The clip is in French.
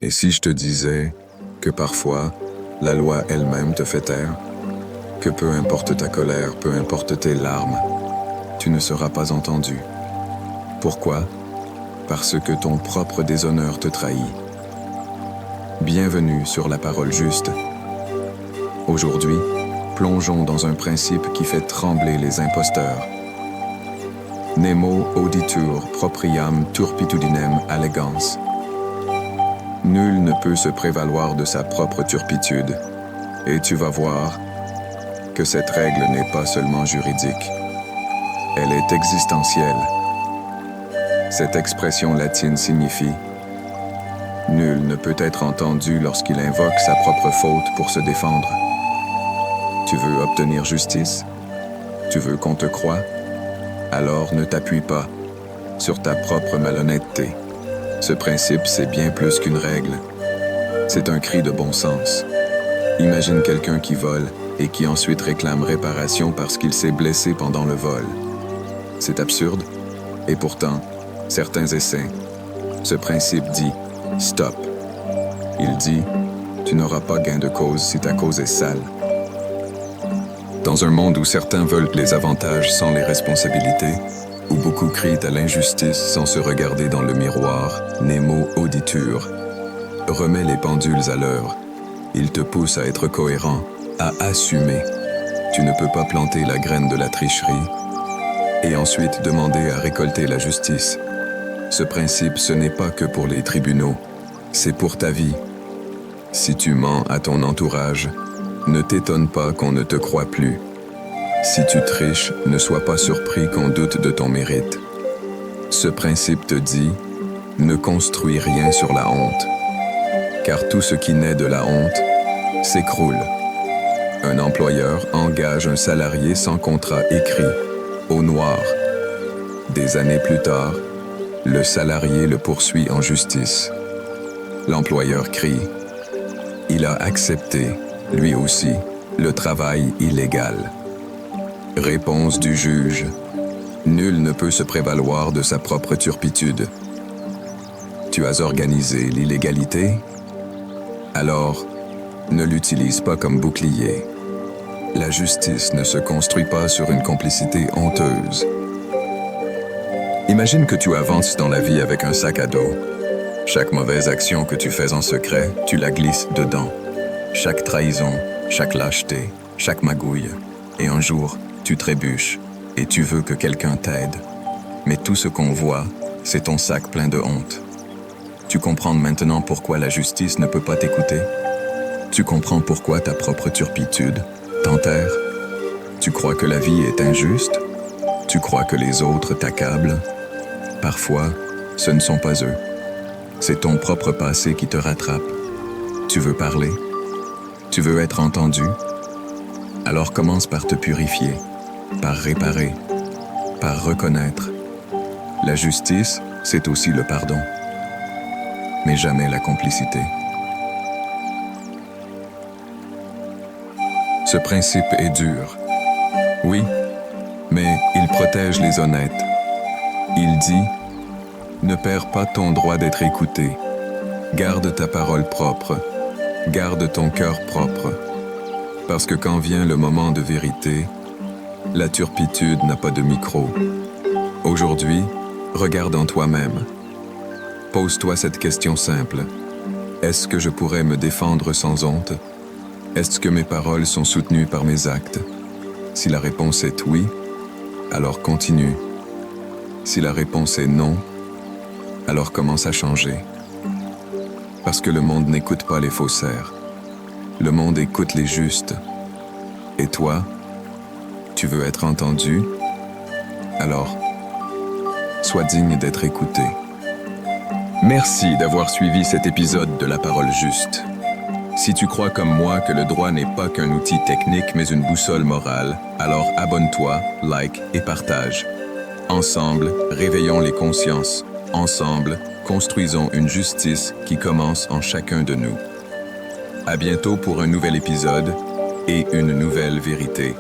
Et si je te disais que parfois, la loi elle-même te fait taire, que peu importe ta colère, peu importe tes larmes, tu ne seras pas entendu. Pourquoi? Parce que ton propre déshonneur te trahit. Bienvenue sur la parole juste. Aujourd'hui, plongeons dans un principe qui fait trembler les imposteurs. Nemo auditur propriam turpitudinem allegans. Nul ne peut se prévaloir de sa propre turpitude, et tu vas voir que cette règle n'est pas seulement juridique, elle est existentielle. Cette expression latine signifie « Nul ne peut être entendu lorsqu'il invoque sa propre faute pour se défendre ». Tu veux obtenir justice? Tu veux qu'on te croie? Alors ne t'appuie pas sur ta propre malhonnêteté. Ce principe, c'est bien plus qu'une règle. C'est un cri de bon sens. Imagine quelqu'un qui vole et qui ensuite réclame réparation parce qu'il s'est blessé pendant le vol. C'est absurde, et pourtant, certains essaient. Ce principe dit « stop ». Il dit « tu n'auras pas gain de cause si ta cause est sale ». Dans un monde où certains veulent les avantages sans les responsabilités, où beaucoup crient à l'injustice sans se regarder dans le miroir, Nemo auditur remet les pendules à l'heure. Il te pousse à être cohérent, à assumer. Tu ne peux pas planter la graine de la tricherie et ensuite demander à récolter la justice. Ce principe, ce n'est pas que pour les tribunaux, c'est pour ta vie. Si tu mens à ton entourage, ne t'étonne pas qu'on ne te croie plus. Si tu triches, ne sois pas surpris qu'on doute de ton mérite. Ce principe te dit « ne construis rien sur la honte », car tout ce qui naît de la honte s'écroule. Un employeur engage un salarié sans contrat écrit, au noir. Des années plus tard, le salarié le poursuit en justice. L'employeur crie « il a accepté, lui aussi, le travail illégal ». Réponse du juge. Nul ne peut se prévaloir de sa propre turpitude. Tu as organisé l'illégalité? Alors, ne l'utilise pas comme bouclier. La justice ne se construit pas sur une complicité honteuse. Imagine que tu avances dans la vie avec un sac à dos. Chaque mauvaise action que tu fais en secret, tu la glisses dedans. Chaque trahison, chaque lâcheté, chaque magouille. Et un jour, tu trébuches et tu veux que quelqu'un t'aide. Mais tout ce qu'on voit, c'est ton sac plein de honte. Tu comprends maintenant pourquoi la justice ne peut pas t'écouter? Tu comprends pourquoi ta propre turpitude t'enterre? Tu crois que la vie est injuste? Tu crois que les autres t'accablent? Parfois, ce ne sont pas eux. C'est ton propre passé qui te rattrape. Tu veux parler? Tu veux être entendu? Alors commence par te purifier, par réparer, par reconnaître. La justice, c'est aussi le pardon, mais jamais la complicité. Ce principe est dur, oui, mais il protège les honnêtes. Il dit « Ne perds pas ton droit d'être écouté. Garde ta parole propre. Garde ton cœur propre. Parce que quand vient le moment de vérité, la turpitude n'a pas de micro. Aujourd'hui, regarde en toi-même. Pose-toi cette question simple. Est-ce que je pourrais me défendre sans honte? Est-ce que mes paroles sont soutenues par mes actes? Si la réponse est oui, alors continue. Si la réponse est non, alors commence à changer. Parce que le monde n'écoute pas les faussaires. Le monde écoute les justes. Et toi, tu veux être entendu? Alors, sois digne d'être écouté. Merci d'avoir suivi cet épisode de La Parole Juste. Si tu crois comme moi que le droit n'est pas qu'un outil technique mais une boussole morale, alors abonne-toi, like et partage. Ensemble, réveillons les consciences. Ensemble, construisons une justice qui commence en chacun de nous. À bientôt pour un nouvel épisode et une nouvelle vérité.